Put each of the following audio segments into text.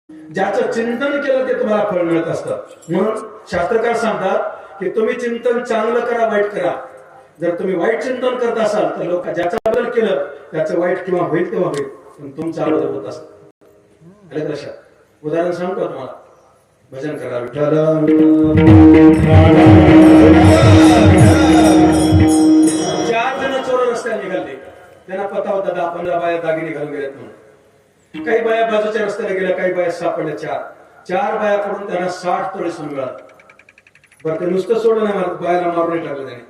ज्याचं चिंतन केलं ते तुम्हाला फळ मिळत असतं. म्हणून शास्त्रकार सांगतात की तुम्ही चिंतन चांगलं करा, वाईट करा. जर तुम्ही वाईट चिंतन करत असाल तर लोक ज्याचा बदल केलं त्याचं वाईट किंवा होईल तेव्हा होईल, पण तुमचा बदल होत असत. आलं लक्षात? उदाहरण सांगतो तुम्हाला. भजन करा विठ्ठल. चार जण चोर रस्त्याने निघाले. त्यांना पता होता 10-15 बाया दागिने घालून गेल्यात म्हणून. काही बाया बाजूच्या रस्त्याला गेल्या, काही बाया सापडल्या. चार बायाकडून त्यांना 60 तोळे सोनं मिळालं. बरं ते नुसतं सोडलं नाही, मला बायाला मारून टाकलं त्याने.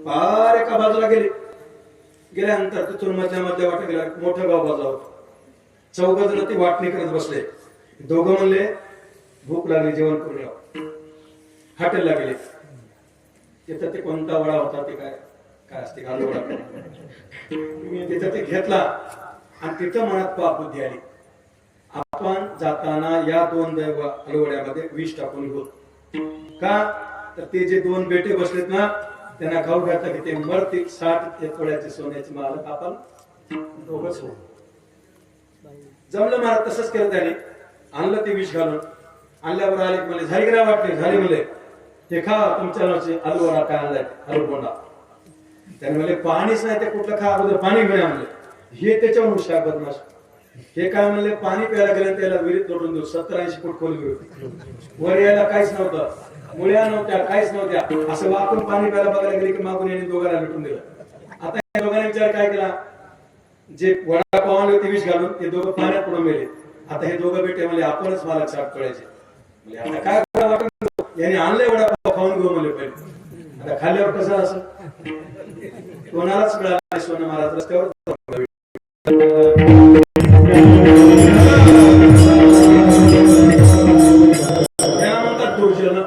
पार एका बाजूला गेल्यानंतर तिथून मधल्या वाटेत गेला. मोठं गाव बाजूला होतं. 4 जण ती वाटणी करत बसले. दोघं म्हणले भूक लागली, जेवण करून यावं. हॉटेलला गेले. तिथं ते कोणता वडा होता ते काय असते आलू वडा. तिथं ते घेतला आणि तिथं मनात पाप बुद्धी आली. आपण जाताना या 2 आलू वड्यामध्ये विष टाकून घेऊ. का तर ते जे 2 बेटे बसलेत ना, त्यांना खाऊ घातलं की ते मरतील. 60 तोळ्याचे सोन्याचे मालक आपण दोघंच होऊ. जमलं महाराज. तसंच केलं त्याने. आणलं ते विष घालून. आणल्यावर आले म्हणले झाली की नाही वाटली? झाली म्हणले. ते खा तुमच्या नावाचे आलू वडा. काय आणलाय? आलू बोंडा. त्याने म्हणले पाणीच नाही ते कुठलं खा, अगोदर पाणी घेऊया म्हणले. हे त्याच्यावर हुशार बदमाश. हे काय म्हणले पाणी प्यायला गेलं त्याला विहिरीत लोटून देऊ. 70-80 फूट खोल विहीर. वर यायला काहीच नव्हतं, मुळ्या नव्हत्या, काहीच नव्हत्या. असं वाकून पाणी प्यायला बघायला गेले की मागून यांनी दोघांना लुटून दिलं. आता या दोघांनी विचार काय केला? जे वडा पावले होते विष घालून ते दोघं पाण्यात पडून गेले. आता हे दोघं बेटे म्हणले आपणच मला 60 तोळ्याचे. आता काय वाटत यांनी आणले वडापाव खाऊन घेऊ म्हणले पहिले. आता खाल्ल्यावर कसं असं कोणालाच मिळालं सोनं महाराज रस्त्यावर. म्हणतात दुर्जन.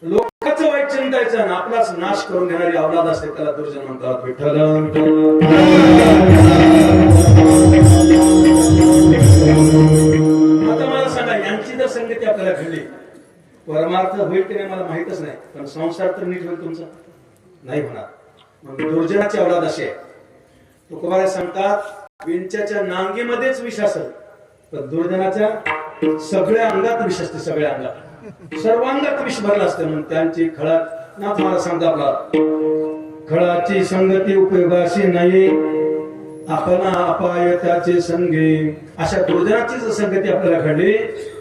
लोकांचं वाईट चिंतायचं आणि आपलाच नाश करून घेणारी अवलाद असते त्याला दुर्जन म्हणतात. विठ्ठल आता मला सांगा, यांची जर संगती आपल्याला घडली, परमार्थ होईल की नाही मला माहितच नाही, पण संसार तर नीट होईल तुमचा? नाही होणार. मग दुर्जनाची अवलाद अशी आहे. तुकोबारा सांगतात विंच्याच्या नांगीमध्येच विष असेल, पण दुर्जनाच्या सगळ्या अंगात विष असते. सगळ्या अंगात सर्वांगात विष भरलं असतं. म्हणून त्यांची खळात ना तुम्हाला सांगता आपला खळाची संगती उपयोगाशी नाही, आपला अपाय त्याचे संगी. अशा दुर्जनाची जर संगती आपल्याला घडली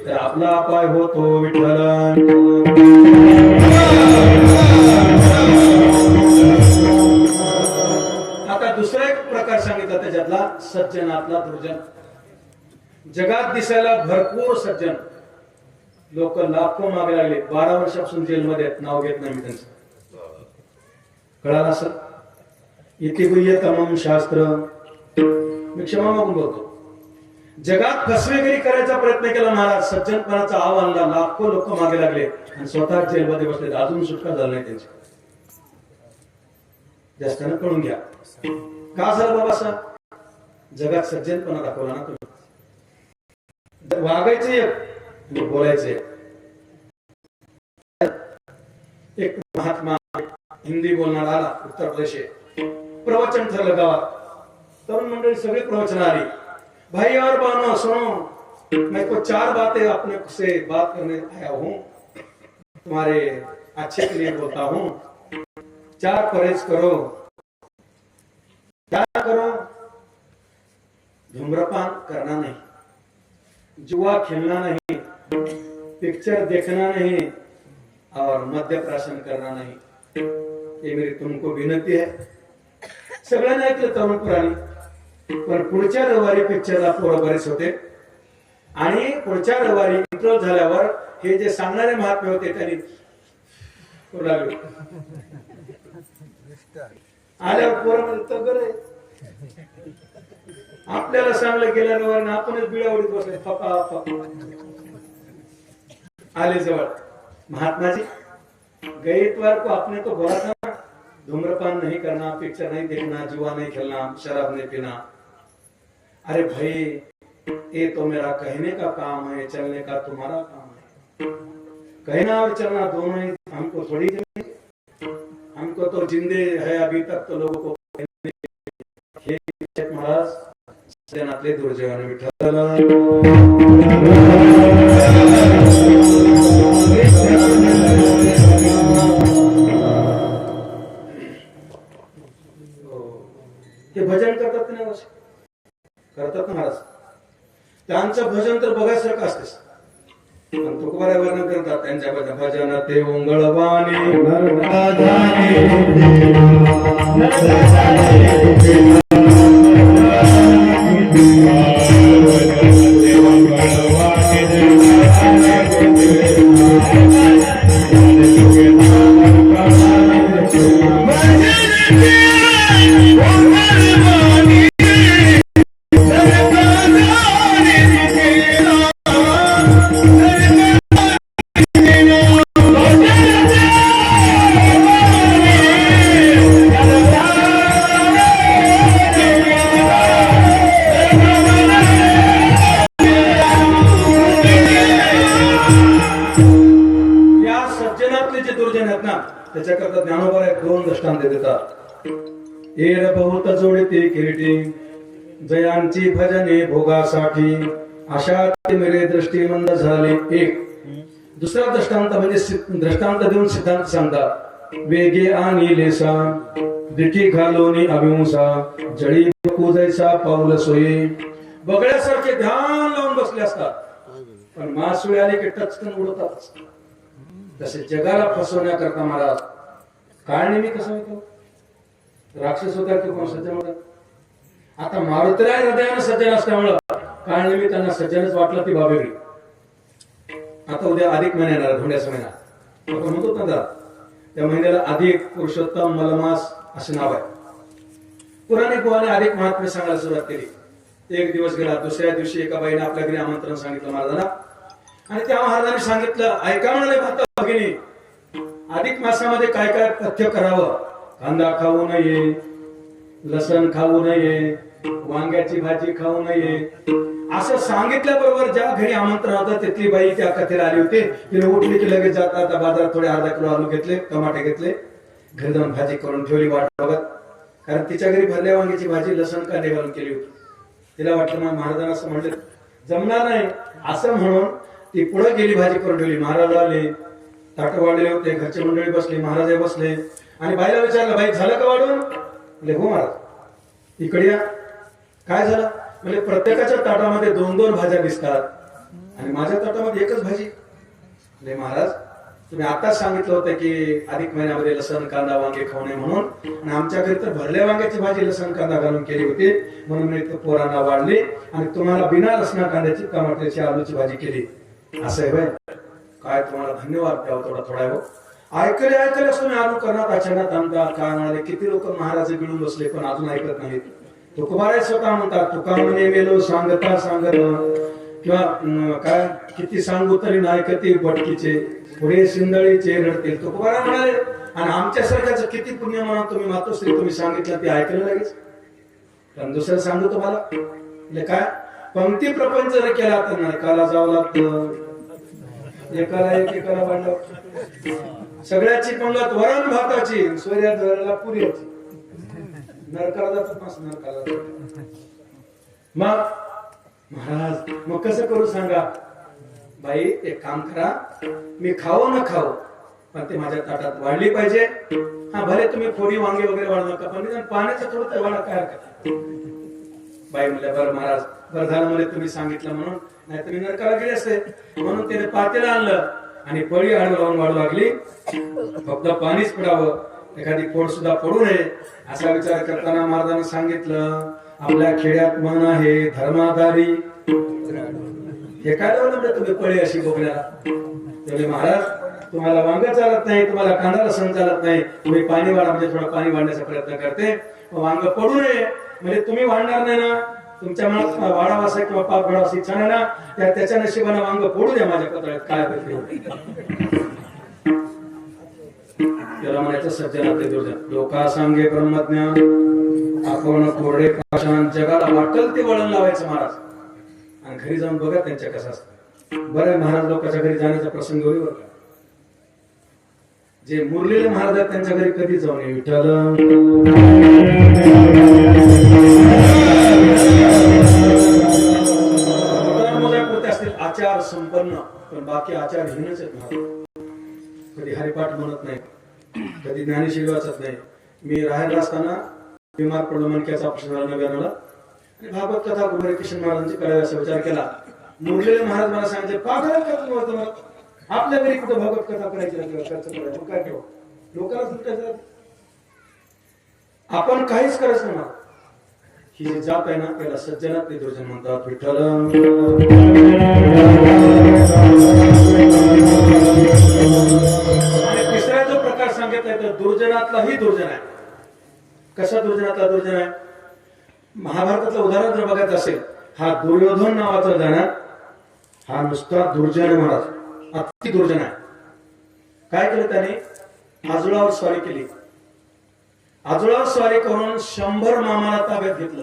तर आपला अपाय होतो. विठ्ठल आता दुसरा एक प्रकार सांगितला त्याच्यातला सज्जनातला दुर्जन. जगात दिसायला भरपूर सज्जन लोक लाखो मागे लागले. 12 वर्षापासून जेलमध्ये आहेत. नाव घेत नाही मी त्यांचं. कळालं असं? इति गुह्यतमं शास्त्र. मी क्षमा मागून बोलतो. जगात फसवेगिरी करायचा प्रयत्न केला महाराज. सज्जनपणाचा आव्हानला लाखो लोक मागे लागले आणि स्वतः जेलमध्ये बसले. अजून सुटका झाली नाही त्यांची. जास्त कळून घ्या. का झालं बाबा असं? जगात सज्जनपणा दाखवला ना तुम्ही. वागायचे बोलायचे. एक महात्मा हिंदी बोलणारा आला उत्तर प्रदेश. प्रवचन ठरलं गावात. तरुण मंडळी सगळी प्रवचन आली. भाई और बहनों सुनो, मैं को 4 बातें अपने से बात करने आया हूँ. तुम्हारे अच्छे के लिए बोलता हूँ. 4 परहेज करो. क्या करो? धूम्रपान करना नहीं, जुआ खेलना नहीं, पिक्चर देखना नहीं और मद्यप्राशन करना नहीं. ये मेरी तुमको विनंती है. सगळ्यांना ऐकलं तरुण पुराणी. पण पुढच्या रविवारी पिक्चरला पोरं बरेच होते आणि पुढच्या रविवारी इंटरव्ह्यू झाल्यावर हे जे सांगणारे महात्मे होते त्यांनी लागले. आल्यावर पोरं म्हणतात बरं आपल्याला सांगलं गेल्या रविवारी आपणच बिळावडीत बसले. फपा आले जवळ. महात्मा जी गए इतवार को आपने तो बोला था धूम्रपान नहीं करना, पिक्चर नहीं देखना, जुआ नहीं खेलना, शराब नहीं पीना. अरे भाई ये तो मेरा कहने का काम है, चलने का तुम्हारा काम है. कहना और चलना दोनों ही हमको थोड़ी जमीन. हमको तो जिंदे है अभी तक तो लोगों को महाराज सज्जनातले दुर्जयाने विठ्ठल ते भजन करतात नाही करतात ना महाराज. त्यांचं भजन तर बघायसारखं असते. पण तुकोबारा वर्णन करतात त्यांच्या भजन ते ओंगळवाणी त्याच्याकरता ज्ञानोबा एक दोन दृष्टांत देतात. एर बहुत जोडते किरीटी जयांची भजने भोगासाठी अशा मेरे दृष्टी मंद झाले. एक दुसरा दृष्टांत म्हणजे दृष्टांत देऊन सिद्धांत सांगतात. वेगे आणि लेसा दिठी घालोनी अभिमुसा जळी पूजायचा पाऊल सोयी. बगड्यासारखे ध्यान लावून बसले असतात पण मासुळी आली की टचकन उडतात. तसे जगाला फसवण्याकरता महाराज काळनेमी कसं होतो. राक्षस होता की कोण सज्जन होता. आता मारुतीराय हृदयानं सज्जन असल्यामुळं काळनेमी त्यांना सज्जनच वाटलं ती बाबेगडी. आता उद्या अधिक महिना येणार धोंड्याचा महिना आपण म्हणतो ना त्या महिन्याला अधिक पुरुषोत्तम मलमास असे नाव आहे. पुराणिक गोवाने अधिक महात्म्य सांगायला सुरुवात केली. एक दिवस गेला दुसऱ्या दिवशी एका बाईने आपल्या घरी आमंत्रण सांगितलं महाराजांना आणि त्या महाराजांनी सांगितलं ऐका म्हणाले भाता भगिनी अधिक मासामध्ये काय काय पथ्य करावं. कांदा खाऊ नये, लसण खाऊ नये, वांग्याची भाजी खाऊ नये असं सांगितल्याबरोबर ज्या घरी आमंत्रण होतं तिथली बाई त्या कथेला आली होती. तिने उठली की लगेच जाता बाजारात थोडे अर्धा किलो आलू घेतले, टमाटे घेतले, घरी जाऊन भाजी करून ठेवली वाट बघत. कारण तिच्या घरी भरल्या वांग्याची भाजी लसण कांदे घालून केली होती. तिला वाटलं मग महाराजांना असं म्हणलं जमणार नाही असं म्हणून ती पुढे गेली भाजी करून ठेवली. महाराज आले, ताट वाढले होते, घरचे मंडळी बसले, महाराज बसले आणि बाईला विचारलं बाई झालं का वाढून. म्हणजे हो महाराज. इकडे या. काय झालं म्हणजे प्रत्येकाच्या ताटामध्ये दोन दोन भाज्या दिसतात आणि माझ्या ताटामध्ये एकच भाजी. म्हणजे महाराज तुम्ही आताच सांगितलं होतं की अधिक महिन्यामध्ये लसण कांदा वांगे खाऊ नये म्हणून आणि आमच्या घरी तर भरल्या वांग्याची भाजी लसण कांदा घालून केली होती म्हणून मी पोरांना वाढली आणि तुम्हाला बिना लसणा कांद्याची टमाट्याची आलूची भाजी केली. असं आहे काय तुम्हाला धन्यवाद द्यावं थोडा थोडा हो. ऐकले तुम्ही आलू करणार अचानक आणता काय म्हणाले. किती लोक महाराज गिळून बसले पण अजून ऐकत नाहीत. तुकोबाराय स्वतः म्हणतात तुका म्हणे मेलो सांगता सांगत किंवा काय किती सांगू तरी नाही कधी बटकीचे पुढे सिंदळीचे रडतील. तुकोबाराय म्हणाले आणि आमच्यासारख्याचं किती पुण्य म्हणा तुम्ही मातोश्री तुम्ही सांगितलं ते ऐकलं लगेच. पण दुसरं सांगू तुम्हाला म्हणजे काय पंक्ती प्रपंच जर केला तर नरकाला जावं लागतं. एकाला एकेकाला वाढलं सगळ्याची पंगत वरण भाताची सूर्या धराला पुरीची. नरकाला जातात मस्त नरकाला मग महाराज मग कसं करू सांगा. बाई एक काम करा मी खाऊ न खाऊ पण ते माझ्या ताटात वाढली पाहिजे. हा भले तुम्ही फोडी वांगे वगैरे वाढू नका पण पाण्याचं थोडं तर वाढा काय हरकत. बाई म्हणल्या बरं महाराज बरं झालं म्हणजे तुम्ही सांगितलं म्हणून नाही तुम्ही नरकाला गेले असते. म्हणून त्याने पातेलं आणलं आणि पळी आडू लावून वाढू लागली. फक्त पाणीच पडावं एखादी फोड सुद्धा पडू नये असा विचार करताना महाराजांनी सांगितलं आपल्या खेड्यात मन आहे धर्माधारी. हे काय लावलं तुम्ही पळी अशी बघण्याला. म्हणजे महाराज तुम्हाला वांग चालत नाही तुम्हाला कांदा लसण चालत नाही तुम्ही पाणी वाढा म्हणजे थोडं पाणी वाढण्याचा प्रयत्न करते. वांग पडू नये म्हणजे तुम्ही वाढणार नाही ना. तुमच्या मनात वाढावा असा किंवा पाप घडावा अशी इच्छा नाही ना. त्याच्या नशिबाने वांग फोडू द्या माझ्या पत्रात काय करते. त्याला म्हणायचं सज्जनातले दुर्जन. लोका सांगे ब्रह्मज्ञान आपण कोरडे पाषाण जगाला वाटल ते वळण लावायचं महाराज आणि घरी जाऊन बघा त्यांच्या कसं असतं. बरं महाराज लोकांच्या घरी जाण्याचा प्रसंग होईल बरं. जे मुरलेले महाराज आहेत त्यांच्या घरी कधी जाऊ नये. विठ्ठल आचार संपन्न पण बाकी आचारहीनच आहेत महाराज. कधी हरिपाठ म्हणत नाही, कधी ज्ञानेश्वरी वाचत नाही. मी राहायला असताना बिमार पडलो, मणक्याचा ऑपरेशन झाला नव्याला, आणि भागवत कथा गुरु किशन महाराजांची करायचा विचार केला. मुरलेले महाराज मला सांगितले, पागल का तुम्हाला, आपल्या घरी कुठं भागवत कथा करायची काय ठेव, लोकांना सुटायचं, आपण काहीच करायचं नाही. ही जी जात आहे ना त्याला सज्जनात ते दुर्जन म्हणतात. विठ्ठल आणि तिसरा जो प्रकार सांगितलाय तो दुर्जनातलाही दुर्जन आहे. कसा दुर्जनातला दुर्जन आहे? महाभारतातलं उदाहरण जर बघायचं असेल, हा दुर्योधन नावाचा जण हा नुसता दुर्जन महाराज, अति दुर्जन आहे. काय केलं त्याने? आजुळावर स्वारी केली. आजुळावर स्वारी करून 100 मामाला ताब्यात घेतलं.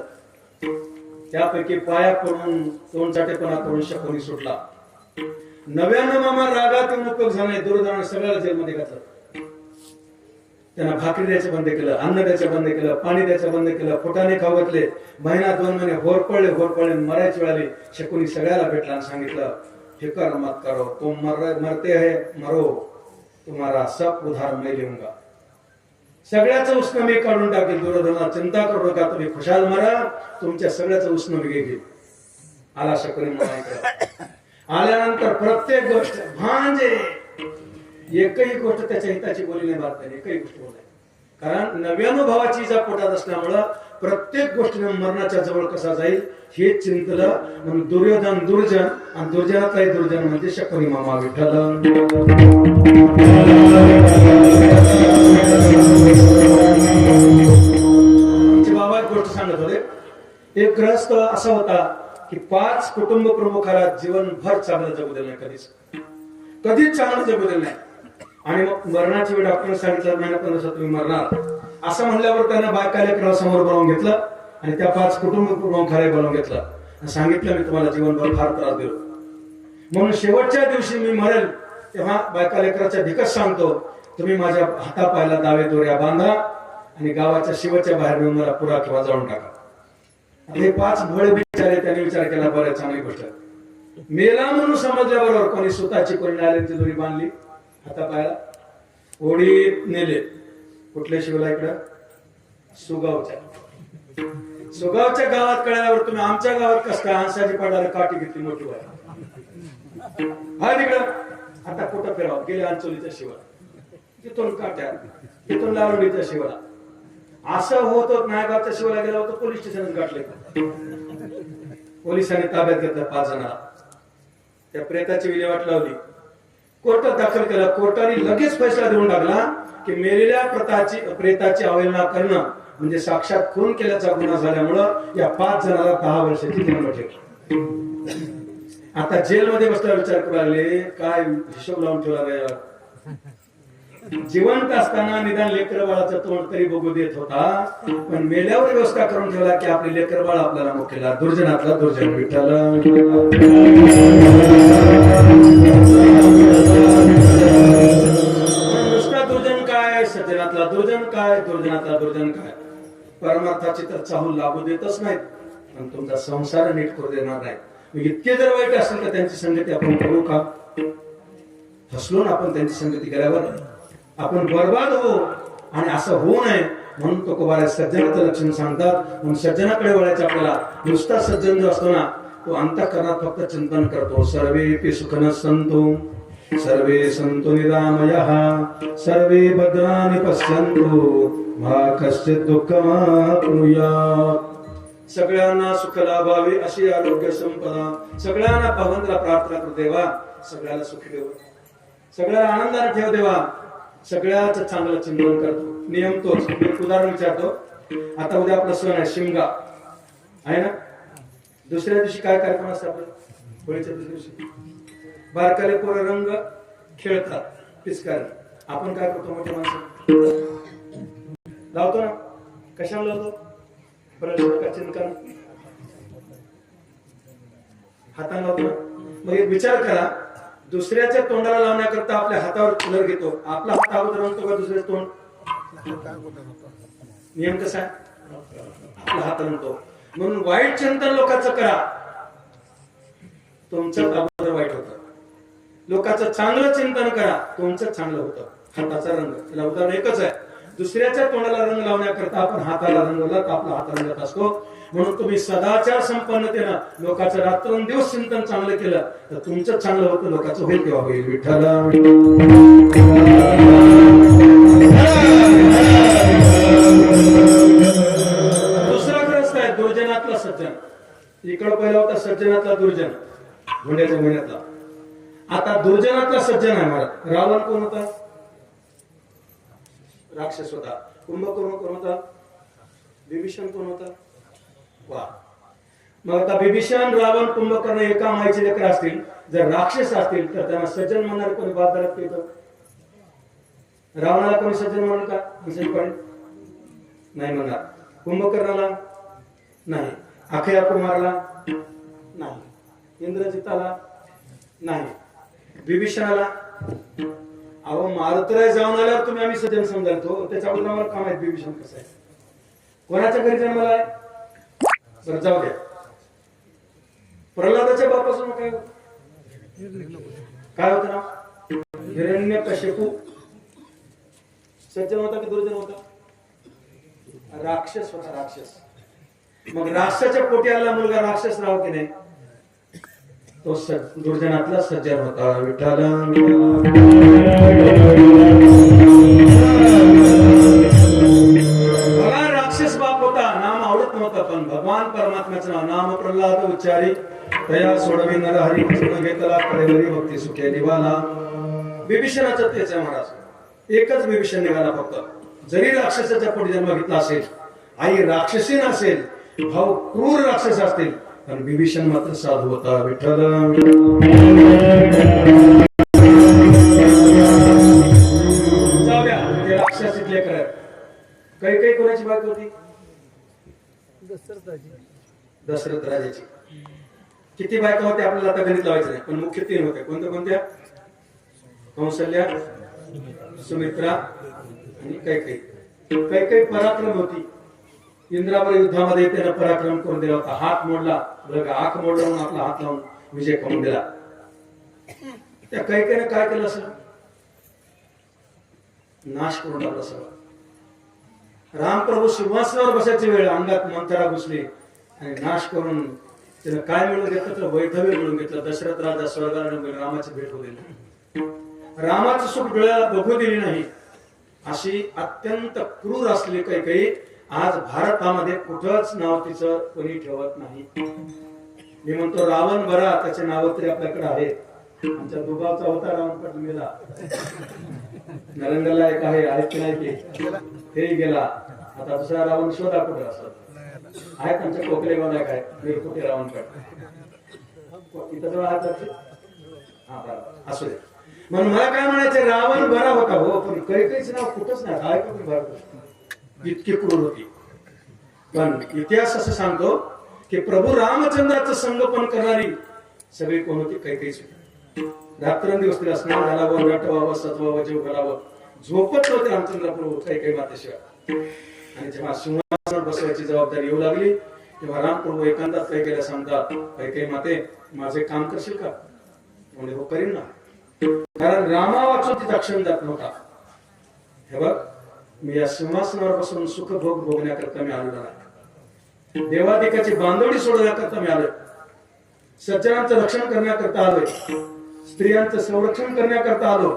त्यापैकी पाया पडून तोंड चाटेपणा करून शकुनी सुटला. 99 मामा रागात येऊन उपयोग झाला नाही. दुर्योधनाने सगळ्याला जेलमध्ये घातलं. त्यांना भाकरी द्यायचं बंद केलं, अन्न द्यायचं बंद केलं, पाणी द्यायचं बंद केलं, फुटाने खाऊ घातले. महिना 2 महिने होरपळले मरायची वेळाली. शकुनी सगळ्याला भेटला आणि सांगितलं, फिकर मत करो, तुम मरते है मरो, तुम्हारा सब उधार मैं लूंगा. सगळ्याचं उष्ण मी काढून टाकेल. दुर्योधनाला चिंता करू नका, तुम्ही खुशाल मरा, तुमच्या सगळ्याचं उष्ण मी घेईल. आला शकुनी म्हणायकडे. आल्यानंतर प्रत्येक गोष्ट भांजे, एकही गोष्ट त्याच्या हिताची बोली नाही भारताने, एकही गोष्ट बोलाय. कारण 99 भावाची इजा पोटात असल्यामुळं प्रत्येक गोष्टीने मरणाच्या जवळ कसा जाईल हे चिंतलं. म्हणून दुर्योधन दुर्जन आणि दुर्जनातलाही दुर्जन म्हणजे शकुनी मामा. विठ्ठल बाबा एक गोष्ट सांगत होते. एक ग्रहस्थ असा होता की 5 कुटुंब प्रमुखाला जीवनभर चांगलं जगू दिलं नाही, कधीच चांगलं जगू दिलं नाही. आणि मग मरणाची वेळ डॉक्टर सांगितलं, महिना 15 दिवसात तुम्ही मरणार असं म्हणल्यावर त्यांना बायका लेकराला समोर बोलावून घेतलं आणि त्या 5 कुटुंब प्रमुखाला बोलावून घेतलं. सांगितलं, मी तुम्हाला जीवनभर फार त्रास देऊ, म्हणून शेवटच्या दिवशी मी मरेल तेव्हा बायका लेकराच्या भिकच सांगतो, तुम्ही माझ्या हातापायला दावे दोऱ्या बांधा आणि गावाच्या शिवच्या बाहेर नेऊन मला पुरा किंवा जाळून टाका. हे 5 भोळे बिचारे त्यांनी विचार केला, बरं चांगली गोष्ट. मेला म्हणून समजल्याबरोबर कोणी स्वतःची कोणी नाल्यांची दोरी बांधली हातापायला, ओढीत नेले. कुठल्या शिवला? इकडं सुगावच्या गावात कळल्यावर तुम्ही आमच्या गावात कस काय हंसाची पाडाला काठी घेतली मोठी बाय हा तिकडं. आता कुठं फिरावं? गेले अंचोलीच्या शिवाला, तिथून काट्या, तिथून लावडीच्या शिवाला. असं होत होत नायगावच्या शिवाला गेला होता, पोलीस स्टेशनात गाठले. पोलिसांनी ताब्यात घेतलं 5 जणांना. त्या प्रेताची विल्हेवाट लावली, कोर्टात दाखल केला. कोर्टाने लगेच फैसला देऊन टाकला की मेलेल्या प्रेताची अवहेलना करणं म्हणजे साक्षात खून केल्याचा गुन्हा झाल्यामुळं या 5 जणांना 10 वर्षाची तुरुंग ठेवली. आता जेलमध्ये बसल्यावर विचार करू लागले, काय हिशोब लावून ठेवला गेला. जिवंत असताना निदान लेकर बाळाचं तोंड तरी बघू देत होता, पण मेल्यावर व्यवस्था करून ठेवला की आपले लेकर बाळ आपल्याला मुख्यला. दुर्जनातला दुर्जन. विठ्ठल नुसता दुर्जन काय, सज्जनातला दुर्जन काय, दुर्जनातला दुर्जन काय. परमार्थाची तर चाहूल लागू देतच नाहीत, पण तुमचा संसार नीट करू देणार नाही. इतके जर वाईट असेल तर त्यांची संगती आपण करू का? फसलो ना आपण त्यांची संगती केल्यावर, आपण बर्बाद हो. आणि असं होऊ नये म्हणून तो कुबार सज्जनाचं लक्षण सांगतात. म्हणून सज्जनाकडे वळायचं आपल्याला. नुसता सज्जन जो असतो ना तो अंतःकरणात फक्त चिंतन करतो. सर्वे सुखनः सन्तु सर्वे सन्तु निरामयः सर्वे भद्राणि पश्यन्तु मा कश्चित् दुःखमाप्नुयात्. सगळ्यांना सुख लाभावे अशी आरोग्य संपदा. सगळ्यांना भगवंताला प्रार्थना करू देवा, सगळ्याला सुखी देवा, सगळ्याला आनंदाने ठेव देवा, सगळ्याच चांगलं चिंतन करतो. नियम तोच. एक उदाहरण विचारतो. आता उद्या आपला सण आहे शिमगा आहे ना. दुसऱ्या दिवशी काय कार्यक्रम असतात आपला? होळीच्या दुसऱ्या दिवशी बारकाले पोरं रंग खेळतात, पिचकारी. आपण काय करतो? मोठ्या माणसं लावतो ना. कशाला लावतो? चिंतन हाताने लावतो ना. मग एक विचार करा, दुसऱ्याच्या तोंडाला लावण्याकरता आपल्या हातावर कलर घेतो, आपला हात अगोदर रंगतो का दुसऱ्याचं तोंड? नियम कसा आहे? आपला हात रंगतो. म्हणून वाईट चिंतन लोकांचं करा, तुमचं अगोदर वाईट लोकांचं चांगलं चिंतन करा, तुमचं चांगलं होतं. हाताचा रंग, त्याला उदाहरण एकच आहे. दुसऱ्याच्या तोंडाला रंग लावण्याकरता आपण हाताला रंग लावला तर आपला हात रंगत असतो. म्हणून तुम्ही सदाचार संपन्नतेनं लोकांचं रात्रंदिवस चिंतन चांगलं केलं तर तुमचं चांगलं होतं, लोकांचं होईल तेव्हा होईल. विठ्ठल दुसरा ग्रस्त आहे दुर्जनातला सज्जन. इकडं पहिला होता सज्जनातला दुर्जन, गुंड्याच्या महिन्यातला. आता दुर्जनातला सज्जन आहे मला. रावण कोण होता? राक्षस होता. कुंभकर्ण कोण होता? विभीषण कोण होता? वा. मग आता विभीषण, रावण, कुंभकर्ण एका माईचे लेकर असतील, जर राक्षस असतील तर त्यांना सज्जन म्हणणार कोणी? बाजारात येतं. रावणाला कोणी सज्जन म्हणून का? नाही म्हणणार. कुंभकर्णाला नाही. अक्षय कुमारला नाही. इंद्रजिताला नाही. विभीषणाला अहो मारुतीला जाऊन आल्यावर तुम्ही आम्ही सज्जन समजायचो, त्याच्याबद्दल आम्हाला काम आहे. विभीषण कसं आहे? कोणाच्या घरी जन्माला आहे? बरं जाऊ द्या. प्रल्हादाच्या बापासून काय काय होतं ना? हिरण्यकशिपू सज्जन होता की दुर्जन होता? राक्षस होता. राक्षस. मग राक्षसाच्या पोटी आला मुलगा राक्षस राव की नाही? तो दुर्जनातला सज्जन होता. विठ्ठल बघा, राक्षस बाप होता, नाम आवडत नव्हता, पण भगवान परमात्म्याचं नाव नाम प्रल्हाद उच्चारी तया सोडवी नर हरी घेतला कडेवरी भक्ती सुखे निवाला. विभीषणाचं तेच आहे महाराज. एकच विभीषण निघाला फक्त. जरी राक्षसाच्या पोटी जन्म घेतला असेल, आई राक्षसी नसेल, भाऊ क्रूर राक्षस असतील, पण विभीषण मात्र साधू होता. विठ्ठल जाऊ द्या. ते राक्षस इथले करत. काही कोणाची बात होती? दशरथ राजाची. किती बायका होत्या आपल्याला आता गणित लावायचं नाही, पण मुख्य 3 होत्या. कोणत्या? कौशल्या, सुमित्रा आणि कैकेयी पराक्रम होती. इंद्रावर युद्धामध्ये त्यानं पराक्रम करून दिला होता. हात मोडला, आंख मोडला, आपला हात लावून विजय करून दिला. त्या कैकेयीने काय केलं असेल? नाश करून टाकला सगळं. रामप्रभू सिंहासनावर बसायची वेळ अंगात मंथरा घुसली आणि नाश करून त्यानं काय मिळवून घेतलं? तर वैधव्य मिळवून घेतलं. दशरथ राजा स्वर्गाला रामाची भेट होऊ दिली. रामाचं सुख डोळ्याला बघू दिली नाही. अशी अत्यंत क्रूर असलेली कैकेयी आज भारतामध्ये कुठंच नाव तिचं कोणी ठेवत नाही. मी म्हणतो रावण बरा, त्याचे नाव तरी आपल्याकडे आहे. आमच्या दुगावचा होता रावण, पण गेला. नरंगला एक आहे की नाही? ते गेला. आता दुसरा रावण शोधा कुठे असत आहेत. आमच्या कोकलेगावला काय कुठे रावण इथं हात जाते. हा बरं असू दे. म्हणून मला काय म्हणायचं, रावण बरा होता हो, पण कैकेयीचं नाव कुठंच नाही. काय कमी भारत इतकी क्रूर होती. पण इतिहास असं सांगतो की प्रभू रामचंद्राचं संगोपन करणारी सगळी कोण होती? कैकेयीच. रात्रंदिवस तिला स्नान घालावं, नटवावं, सजवावं, जेव घालावं, झोपत नव्हते रामचंद्र प्रभू कैकेयी मातेशिवाय. आणि जेव्हा सिंहासनावर बसवायची जबाबदारी येऊ लागली तेव्हा रामप्रभू एकांतात कैकेयीला सांगतात, कैकेयी माते माझे काम करशील का? म्हणजे हो करीन ना. कारण रामा वाचून तिचा क्षण जात नव्हता. हे बघ, मी या सिंहासनावर बसून सुख भोग भोगण्याकरता मी आलेलो नाही. देवादिकाची बांधवडी सोडण्याकरता मी आलोय. सज्जनांचं रक्षण करण्याकरता आलोय. स्त्रियांचं संरक्षण करण्याकरता आलो.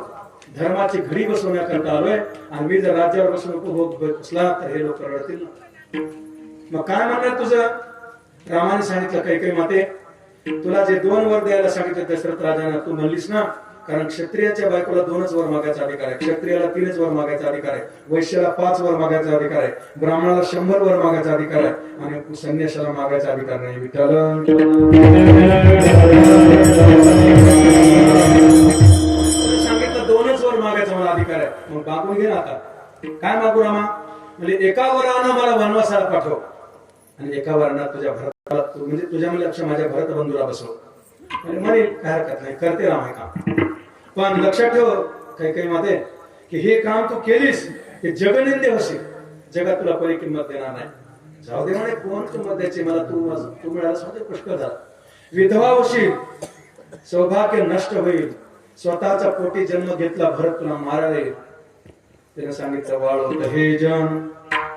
धर्माची घडी बसवण्याकरता आलोय. आणि मी जर राज्यावर बसून उपभोग बसला तर हे लोक रडतील ना. मग काय म्हणणार तुझं? रामाने सांगितलं, कैकेयी माते तुला जे 2 वर द्यायला सांगितले दशरथ राजांना, तू म्हणलीस ना, कारण क्षत्रियाच्या बायकोला 2च वर मागायचा अधिकार आहे, क्षत्रियाला 3च वर मागायचा अधिकार आहे, वैश्याला 5 वर मागायचा अधिकार आहे, ब्राह्मणाला 100 वर मागायचा अधिकार आहे, आणि संन्यासाला मागायचा अधिकार नाही. विठ्ठल सांगितलं 2च वर मागायचा मला अधिकार आहे. मग मागून घे ना. आता काय मागू रामा? म्हणजे एका वरानं मला वनवासाला पाठव आणि एका वरानं तुझ्या भरताला, म्हणजे तुझ्या लक्ष माझ्या भरत बंधूला बसव. म्हणे काय हरकत नाही, करते राम हे काम. पण लक्षात ठेव कैकेयी माते की हे काम तू केलीस हे जगनिंदे होशील. जगात तुला कोणी किंमत देणार नाही. जाऊ दे म्हणे, कोण किंमत द्यायची मला? तू मिळाला पुष्कळ झाला. विधवा होशील, सौभाग्य नष्ट होईल, स्वतःचा पोटी जन्म घेतला, भरत तुला मारायला येईल. त्याने सांगितलं, वाळवत हे जन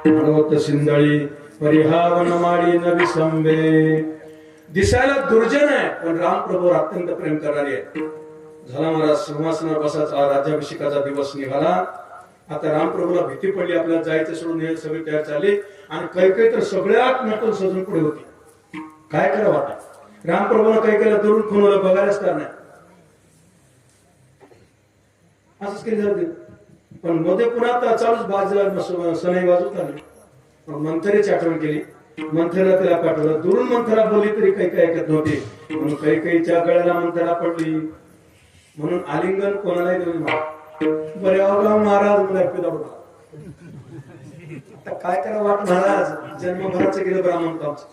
हळवत सिंधळी परिहावन माडी न विसंबे. दिसायला दुर्जन आहे पण रामप्रभूवर अत्यंत प्रेम करणारी आहे. झाला महाराज सिंहासनावर बसायचा, राज्याभिषेकाचा दिवस निघाला. आता रामप्रभूला भीती पडली, आपल्याला जायचं सोडून हे सगळी तयार झाली आणि काही तर सगळ्यात नटून सजून पुढे होती. काय करावं आता? रामप्रभूनं काही केलं, दुरून खुनवलं, बघायलाच तर नाही. असंच केली जाते. पण मध्ये पुन्हा चालूच बाजूला सनई वाजवत आली. मंथरेची आठवण केली, मंथरेला तिला पाठवलं. दुरून मंथरा बोलली तरी काही ऐकत नव्हती, म्हणून कैकेयीच्या गळ्याला मंथरा पडली. म्हणून आलिंगन कोणालाही देऊन बऱ्यावर महाराज आता काय करा वाट. महाराज जन्मभराचं गेलं ब्राह्मण कामचं,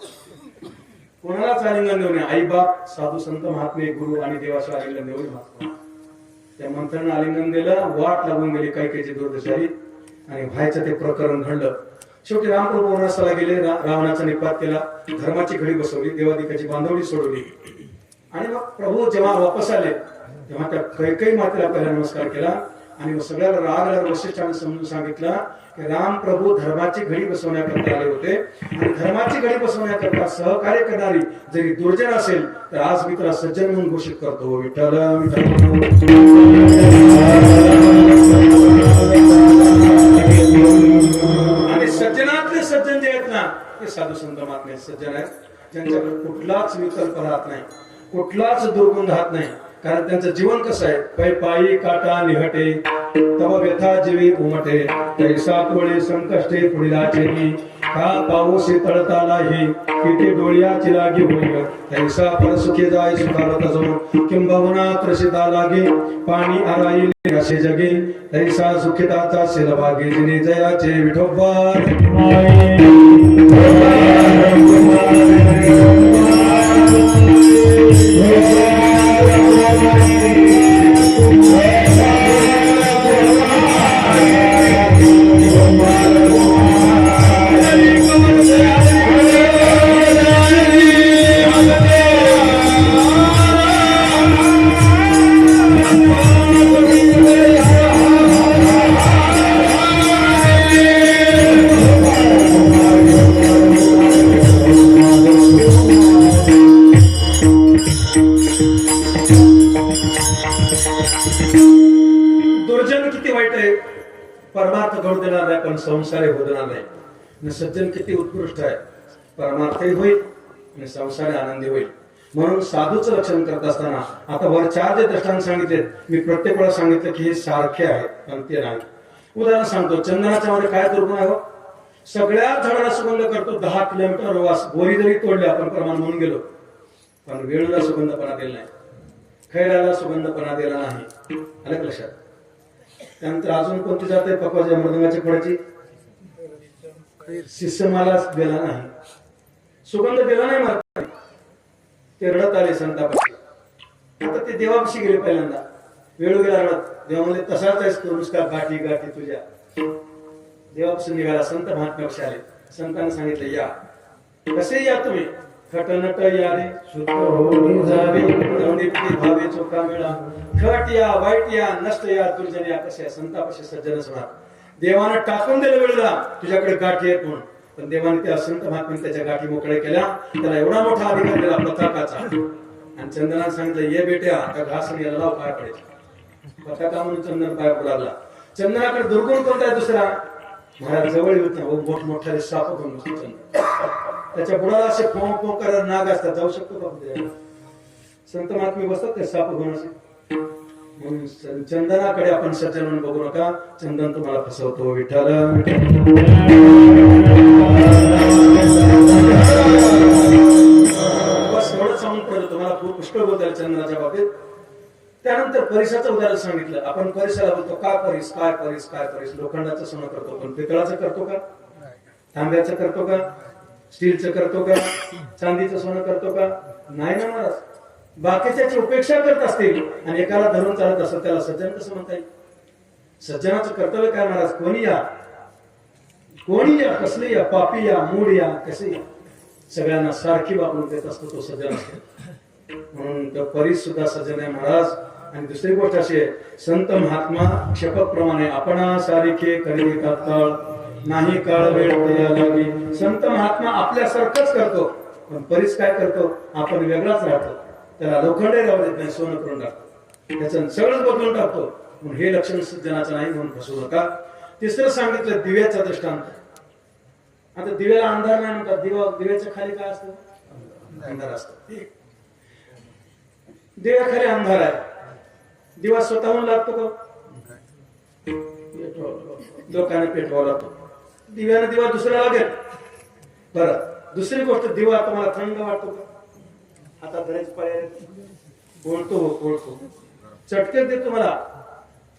कोणालाच आलिंगन देऊ नये. आई बाप, साधू संत महात्मे, गुरु आणि देवाचं आलिंगन देऊन महात्मा. त्या मंत्र्यांना आलिंगन दिलं, वाट लागून गेली कैकेयीची दुर्दशारी आणि व्हायचं ते प्रकरण घडलं. शेवटी रामप्रभू वनवासाला गेले, रावणाचा निपात केला, धर्माची घडी बसवली, देवादिकाची बांधवडी सोडवली. आणि मग प्रभू जेव्हा वापस आले तेव्हा त्या कैकेयी मातेला पहिला नमस्कार केला आणि सगळ्याला राग आला. वशिष्ठाने समजून सांगितलं की राम प्रभू धर्माची घडी बसवण्याकरता आले होते आणि धर्माची घडी बसवण्याकरता सहकार्य करणारी जरी दुर्जन असेल तर आज मी त्याला सज्जन म्हणून घोषित करतो. विठ्ठल आणि सज्जनातले सज्जन जे आहेत ना ते साधू संत महात्मे सज्जन आहेत, ज्यांच्याकडे कुठलाच विकल्प राहत नाही, कुठलाच दुर्गुण राहत नाही. कारण त्यांचं जीवन कसं आहे, पै पायी काटा निहटे तव व्यथा जीवी उमटे, तैसा कोळे संकष्टे पुढिलाचे का पाऊसी तळतालाही किती डोळ्याची लागी होईल, तैसा परसुखी जाय सुखावत जो किंबहुना त्रसिता लागे पाणी आराईल असे जगे, तैसा सुखिताचा शिलभागी जिने जयाचे विठोबा. दुर्जन किती वाईट आहे, परमार्थ घडू देणार नाही पण संसार होऊ देणार नाही. सज्जन किती उत्कृष्ट आहे, परमार्थही होईल आणि संसार आनंदी होईल. म्हणून साधूचं लक्षण करत असताना आता वर 4 जे दृष्टांत सांगितले, मी प्रत्येक वेळा सांगितलं की हे सारखे आहे पण ते नाही. उदाहरण सांगतो, चंदनाच्या मध्ये काय दुर्गुण आहे? सगळ्या झाडाला सुगंध करतो, 10 किलोमीटर वास. बोरी जरी तोडले आपण प्रमाण म्हणून गेलो पण वेळूला सुगंधपणा दिला नाही, खैराला सुगंधपणा दिला नाही. आलं लक्षात? त्यानंतर अजून कोणती जात आहे पकवाच्या मृदंगाच्या फळाची? शिष्यमाला दिला नाही, सुगंध दिला नाही. मला ते रडत आले संतापाशी. आता ते देवापाशी गेले पहिल्यांदा, वेळू गेला रडत. देवा म्हणजे तसाच आहेस तू, नुसता गाठी गाठी तुझ्या. देवापासून निघाला, संत महात्म्यापाशी आले. संतांना सांगितलं या, कसे या तुम्ही? खटनट या रे शुद्ध होऊन जावे, भावे चोखा मिळा. खट या, वाईट या, नष्ट या, दुर्जन या, कसे संतापाशी सज्जनच होणार. देवानं टाकून दिलं वेळेला तुझ्याकडे गाठी आहेत म्हणून, पण देवाने त्या संत महात्म्याने त्याच्या गाठी मोकळ्या केल्या. त्याला एवढा मोठा अधिकार दिला पताकाचा. आणि चंदनाने सांगितलं ये बेट्या, त्या घास याला लाव पाय पडायचे. पताका म्हणून चंदन पाय पडू लागला. चंदनाकडे दुर्गुण कोणता आहे दुसरा? महाराज जवळ येत ना, मोठमोठ्याने साप घेऊन बसतो चंदन. त्याच्या बुडाला असे फों फों करत नाग असतात, जाऊ शकतो का? संत महात्मे बसतात ते साप घेऊन असे. म्हणून चंदनाकडे आपण सज्जन म्हणून बघू नका, चंदन तुम्हाला फसवतो. विठ्ठल बस एवढं सांगून पडलं तुम्हाला. पुष्कळ बोलताय चंदनाच्या बाबतीत. त्यानंतर परिसाचं उदाहरण सांगितलं. आपण परिसाला बोलतो का परिस, काय परिस, काय परिस. लोखंडाचं सोनं करतो पण पितळाचं करतो का? तांब्याचं करतो का? स्टीलचं करतो का? चांदीचं सोनं करतो का? नाही ना महाराज. बाकीच्याची उपेक्षा करत असतील आणि एकाला धरून चालत असेल त्याला सज्जन कसं म्हणता येईल? सज्जनाचं कर्तव्य काय महाराज? कोणी या, कोणी या, कसले या, पापी या, मूड या, कसे या, सगळ्यांना सारखी वागणूक देत असतो तो सज्जन असतो. म्हणून तो परीस सुद्धा सज्जन आहे महाराज. आणि दुसरी गोष्ट अशी आहे, संत महात्मा क्षपप्रमाणे आपणा सारिखे करी तात्काळ नाही काळ वेळ ते लागी. संत महात्मा आपल्यासारखंच करतो, पण परीस काय करतो, आपण वेगळाच राहतो. त्याला लोखंडे राहू देत नाही, सोनं करून टाकतो, त्याचं सगळंच बदलून टाकतो. म्हणून हे लक्षण सज्जनाचं नाही, म्हणून फसू नका. तिसरं सांगितलं दिव्याचा दृष्टांत. आता दिव्याला अंधार नाही म्हणतात, दिव्याच्या खाली काय असतं, अंधार असतो. दिव्याखाली अंधार आहे, दिवा स्वतःहून लागतो का, लोकांना पेटवावा लागतो. दिव्याने दिवा दुसऱ्या लागेल. बरं, दुसरी गोष्ट, दिवा तुम्हाला थंड वाटतो का, हातात धरायची पाळी बोलतो चटकेच देतो तुम्हाला.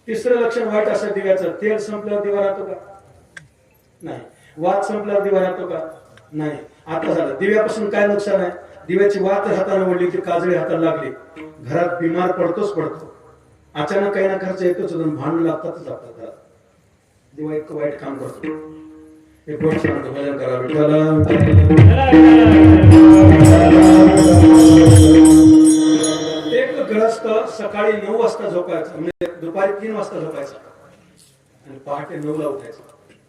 तिसरं लक्षण वाईट असं दिव्याचं, तेल संपल्यावर दिवा राहतो का, नाही. वात संपल्यावर दिवा राहतो का, नाही. आता झालं, दिव्यापासून काय नुकसान आहे, दिव्याची वात हाताने ओढली की काजळी हाताला लागली, घरात बिमार पडतो. अचानक काही ना खर्च येतोच, भांडण लागतातच आपल्या घरात. दिवा एक वाईट काम करतो. एक गोष्ट सांगतो, भजन करा एक ग्रस्त सकाळी 9 वाजता झोपायचं, म्हणजे दुपारी 3 वाजता झोपायचं आणि पहाटे 9ला उठायचं.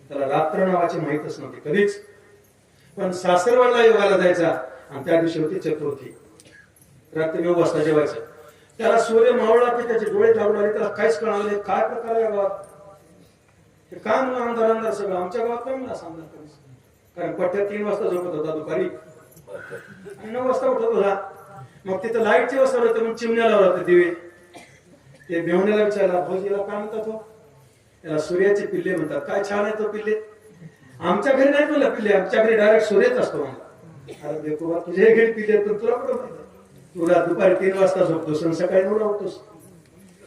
त्याला रात्र नावाची माहितच नव्हती कधीच. पण सासरवाडला योगाला जायचा आणि त्या दिवशी होती चतुर्थी, रात्री 9 वाजता जेवायचं. त्याला सूर्य मावळला की त्याचे डोळे लागू लागले, त्याला काहीच कळणार नाही काय प्रकार या गावात. काय म्हणून अंधार सगळं, आमच्या गावात काय म्हणून असं अंधार कधीच, कारण पठ्ठ्यात 3 वाजता झोपत होता दुपारी आणि 9 वाजता उठत होता. मग तिथं लाईटची व्यवस्था होती, म्हणून चिमण्या लावला होते दिवे. ते बेवण्याला विचारला, भाऊजीला काय म्हणतात हो, याला सूर्याचे पिल्ले म्हणतात. काय छान आहे तो पिल्ले, आमच्या घरी नाही तुला पिल्ले, आमच्या घरी डायरेक्ट सूर्यच असतो म्हणला. अरे देखो तुझ्या घरी पिल्ले तर तुला कुठं माहिती, तुला दुपारी 3 वाजता झोपतोस आणि सकाळी 9ला उठतोस,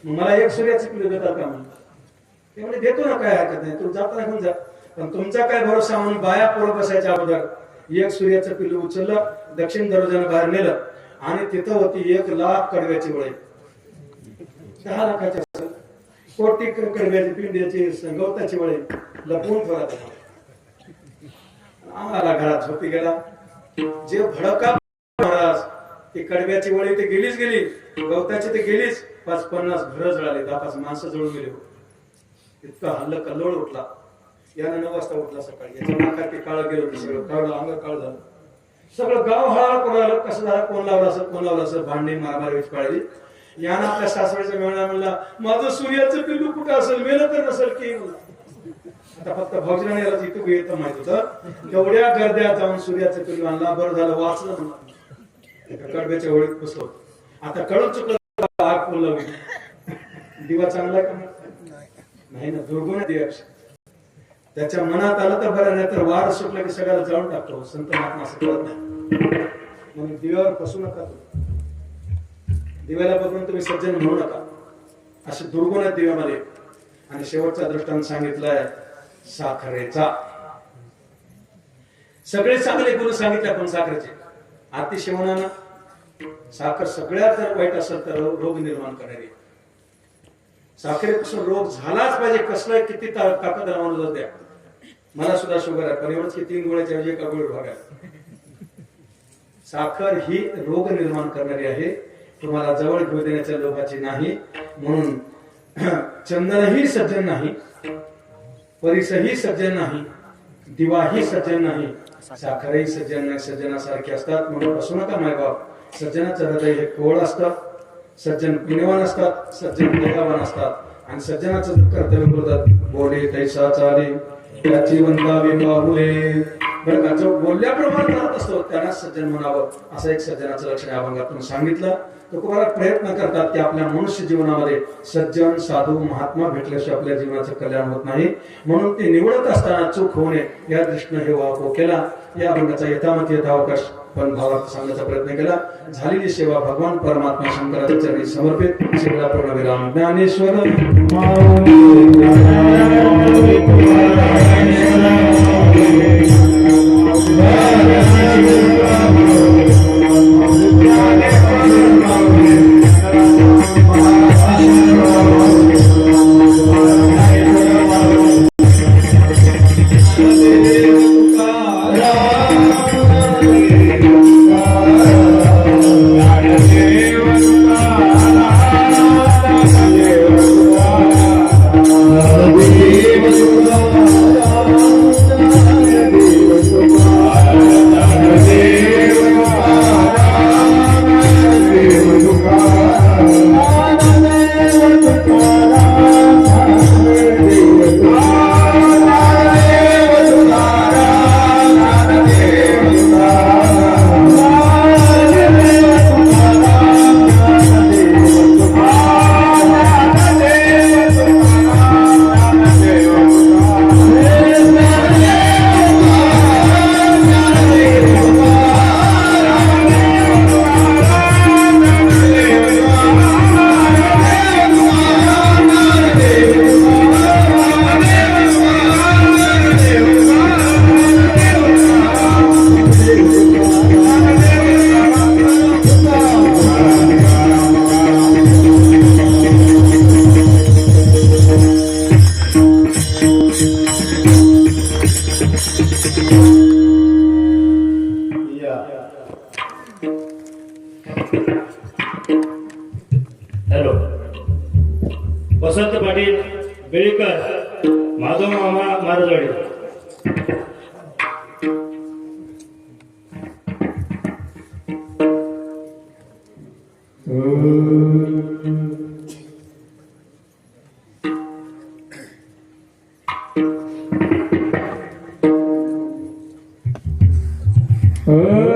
मला एक सूर्याचे पिल्ले देतात का म्हणतात. ते म्हणजे देतो ना, काय हरकत नाही, तू जाता घेऊन जा. पण तुमचा काय भरोसा, म्हणून बाया पोरं बसायच्या अगोदर एक सूर्याचं पिल्लू उचललं, दक्षिण दरवाजानं बाहेर नेलं आणि तिथं होती 1 लाख कडव्याची वळे, 10 लाखाच्या कोटी कडव्याची पिंड्याची गवताची वळे लपवून ठेवला. आम्हाला घरात झोपी गेला. जे भडका महाराज, ती कडव्याची वळी ते गेली, गवताची ते गेलीच. 50 घरं जळाली, 10 माणसं जळून गेली. इतका हल्ल कल्लोळ उठला. यानं 9 वाजता उठला सकाळी, याच्या नाकात ते काळं गेलं, सगळं काळं अंग काळ झालं. सगळं गाव हळहळ करून आलं, कसं झालं, कोण लावलं असं भांडी मारामारी वीज पाळली. यानं आपल्या सासऱ्याच्या मेळा म्हणला, माझं सूर्याचं पिल्लू कुठं असेल, मेलं तर नसेल की. आता फक्त भाऊजीने याला इथं येतं माहित होतं, तेवढ्या गर्द्या जाऊन सूर्याचं पिल्लू आणला. बरं झालं वाचलं म्हणून, कडव्याच्या होळीत बसलो. आता कळून चुकलं, आग पुरला, दिवा चांगला का नाही ना, दुर्गुण दिव्यापेक्षा. त्याच्या मनात आलं तर बरं, नाही तर वार सुटलं की सगळ्याला जाळून टाकतो. संत महात्मा असं कळत नाही, म्हणून दिव्यावर फसू नका. दिव्याला बघून तुम्ही सज्जन म्हणू नका, असे दुर्गुण आहेत दिव्यामध्ये. आणि शेवटचा दृष्टांत सांगितलाय साखरेचा. सगळे चांगले गुण सांगितले आपण साखरेचे. अतिसेवनानं साखर सगळ्यात जर वाईट असेल तर रोग निर्माण करणारी. साखरेपासून रोग झालाच पाहिजे, कसलाही किती ताकद लावून द्या. मला सुद्धा शुगर आहे, पण एवढंच की 3 गोळ्याच्या ऐवजी 1 गोळी भाग आहे. साखर ही रोग निर्माण करणारी आहे, तुम्हाला जवळ घेऊ देण्याच्या लोकांची नाही. म्हणून चंदनही सज्जन नाही, परिसही सज्जन नाही, दिवाही सज्जन नाही, साखरही सज्जन नाही. सज्जनासारखे असतात, म्हणून असू नका मायबाप. सज्जनाचं हृदय हे कोवळ असतं, सज्जन पुण्यवान असतात, सज्जन दयावान असतात. आणि सज्जनाचं कर्तव्य बोलतात, बोले तैसा चाले त्याची वंतावे बाहुले. बरं का, जो बोलल्याप्रमाणे करत असतो त्यांना सज्जन म्हणावं, असं एक सज्जनाचं लक्षण या भागातून सांगितलं. तुकोबारा प्रयत्न करतात की आपल्या मनुष्य जीवनामध्ये सज्जन साधू महात्मा भेटल्याशिवाय आपल्या जीवनाचं कल्याण होत नाही. म्हणून ते निवडत असताना चूक होऊ नये या दृष्टीने हे वापर केला. या अभंगाचा यथामत यथावकाश पण भावार्थ सांगण्याचा प्रयत्न केला. झालेली सेवा भगवान परमात्मा शंकराच्या चरणी समर्पित. शिवला पूर्णविराम. ज्ञानेश्वर हॅलो, वसंत पाटील बेळीकर, माधव मामा मारजवाडी. Ah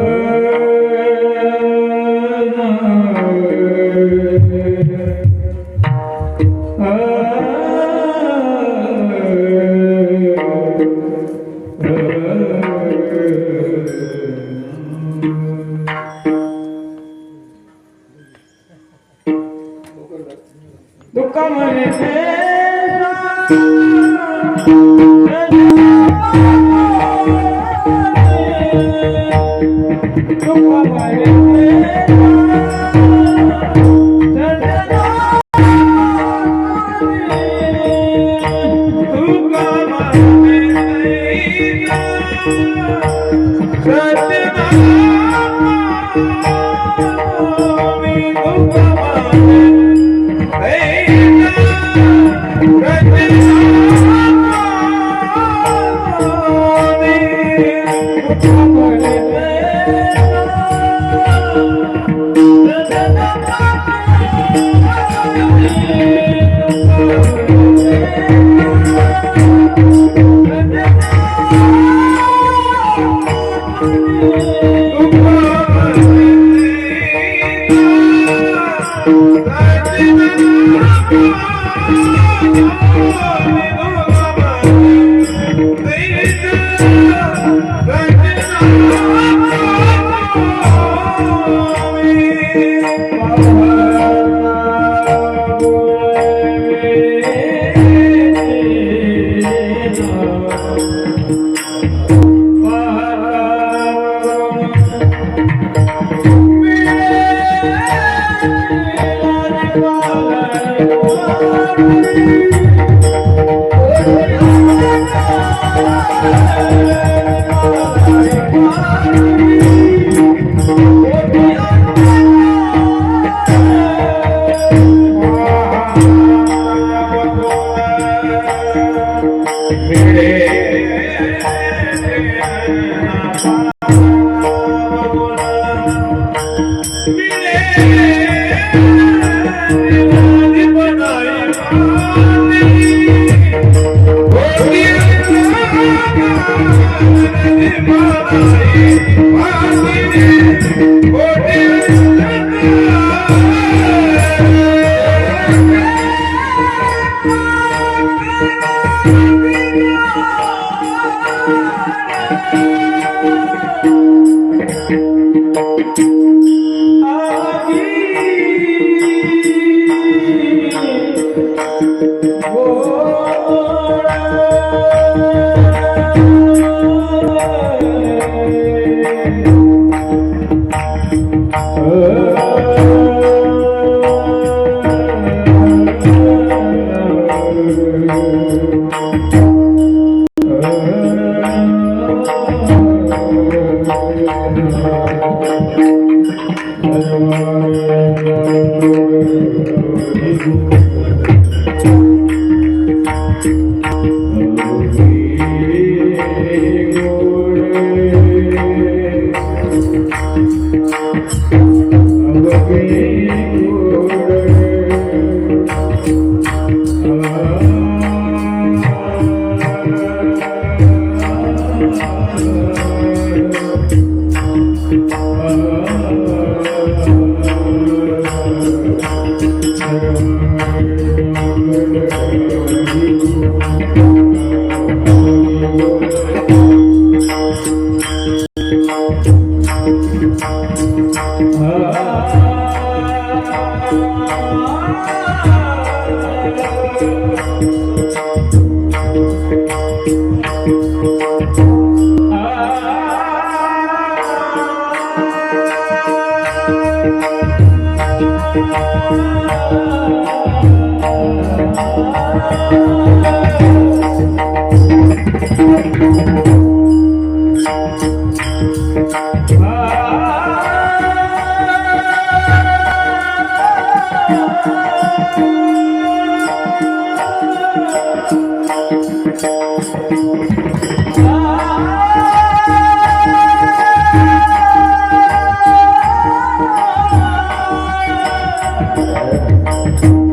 Thank you.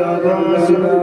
माझ्या